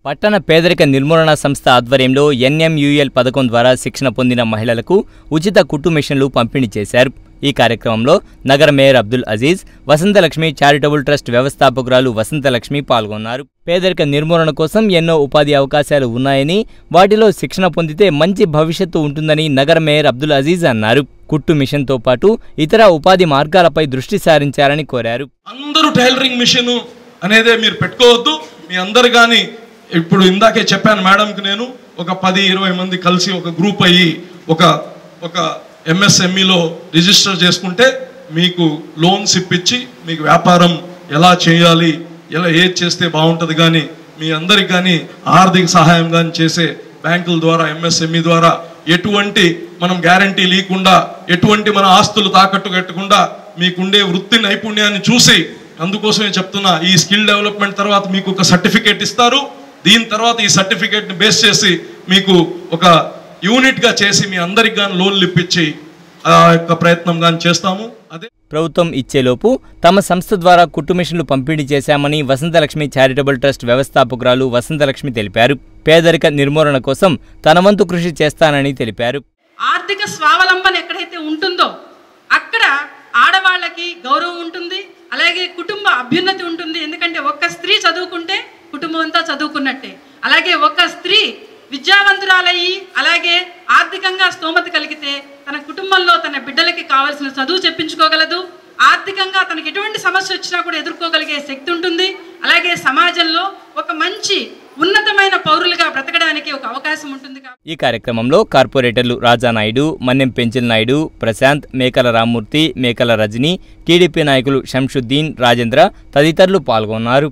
పట్టణ పేదరిక నిర్మూలన సంస్థ ఆధ్వర్యంలో ఎన్ఎంయూఎల్ పథకం ద్వారా శిక్షణ పొందిన మహిళలకు ఉచిత కుట్టు మిషన్లు పంపిణీ చేశారు. ఈ కార్యక్రమంలో నగర mayor Abdul Aziz, Vasanthalakshmi charitable trust వ్యవస్థాపకురాలు వసంతలక్ష్మి పాల్గొన్నారు. పేదరిక నిర్మూలన కోసం ఎన్నో ఉపాధి అవకాశాలు ఉన్నాయని, వాటిలో శిక్షణ పొందితే మంచి భవిష్యత్తు ఉంటుందని నగర మేయర్ అబ్దుల్ అజీజ్ అన్నారు. కుట్టు మిషన్తో పాటు ఇతర ఉపాధి మార్గాలపై దృష్టి సారించాలని కోరారు. అందరూ టైలరింగ్ మిషన్ అనేదే మీరు పెట్టుకోవద్దు. మీ అందరు కానీ ఇప్పుడు ఇందాకే చెప్పాను మేడంకి, నేను ఒక 10-20 మంది కలిసి ఒక గ్రూప్ అయ్యి ఒక ఎంఎస్ఎంఈలో రిజిస్టర్ చేసుకుంటే మీకు లోన్స్ ఇప్పించి మీకు వ్యాపారం ఎలా చేయాలి, ఎలా ఏది చేస్తే బాగుంటుంది కానీ మీ అందరికి కానీ ఆర్థిక సహాయం కానీ చేసే బ్యాంకుల ద్వారా ఎంఎస్ఎంఈ ద్వారా ఎటువంటి మనం గ్యారంటీ లేకుండా, ఎటువంటి మన ఆస్తులు తాకట్టు కట్టకుండా మీకుండే వృత్తి నైపుణ్యాన్ని చూసి, అందుకోసమే చెప్తున్నా, ఈ స్కిల్ డెవలప్మెంట్ తర్వాత మీకు ఒక సర్టిఫికేట్ ఇస్తారు. దీని తర్వాత ఈ సర్టిఫికేట్ని బేస్ చేసి మీకు ఒక యూనిట్గా చేసి మీ అందరికి కానీ లోన్లు ఇప్పించి ఆ యొక్క ప్రయత్నం కానీ చేస్తాము. అదే ప్రభుత్వం ఇచ్చేలోపు తమ సంస్థ ద్వారా కుట్టు మిషన్లు పంపిణీ చేశామని వసంతలక్ష్మి చారిటబుల్ ట్రస్ట్ వ్యవస్థాపకురాలు వసంతలక్ష్మి తెలిపారు. పేదరిక నిర్మూలన కోసం తన వంతు కృషి చేస్తానని తెలిపారు. ఆర్థిక స్వావలంబన ఎక్కడైతే ఉంటుందో అక్కడ ఆడవాళ్ళకి గౌరవం ఉంటుంది, అలాగే కుటుంబ అభ్యున్నతి ఉంటుంది. ఎందుకంటే ఒక్క స్త్రీ చదువుకుంటే కుటుంబం అంతా చదువుకున్నట్టే. అలాగే ఒక స్త్రీ విద్యావంతురాలయ్యి అలాగే ఆర్థికంగా స్తోమత కలిగితే తన కుటుంబంలో తన బిడ్డలకి కావాల్సిన చదువు చెప్పించుకోగలదు. ఆర్థికంగా తనకి ఎటువంటి సమస్య వచ్చినా కూడా ఎదుర్కోగలిగే శక్తి ఉంటుంది. అలాగే సమాజంలో ఒక మంచి ఉన్నతమైన పౌరులుగా బ్రతకడానికి ఒక అవకాశం ఉంటుంది. ఈ కార్యక్రమంలో కార్పొరేటర్లు రాజానాయుడు, మన్నెం పెంచిల్ నాయుడు, ప్రశాంత్, మేకల రామ్మూర్తి, మేకల రజని, టీడీపీ నాయకులు శంషుద్దీన్, రాజేంద్ర తదితరులు పాల్గొన్నారు.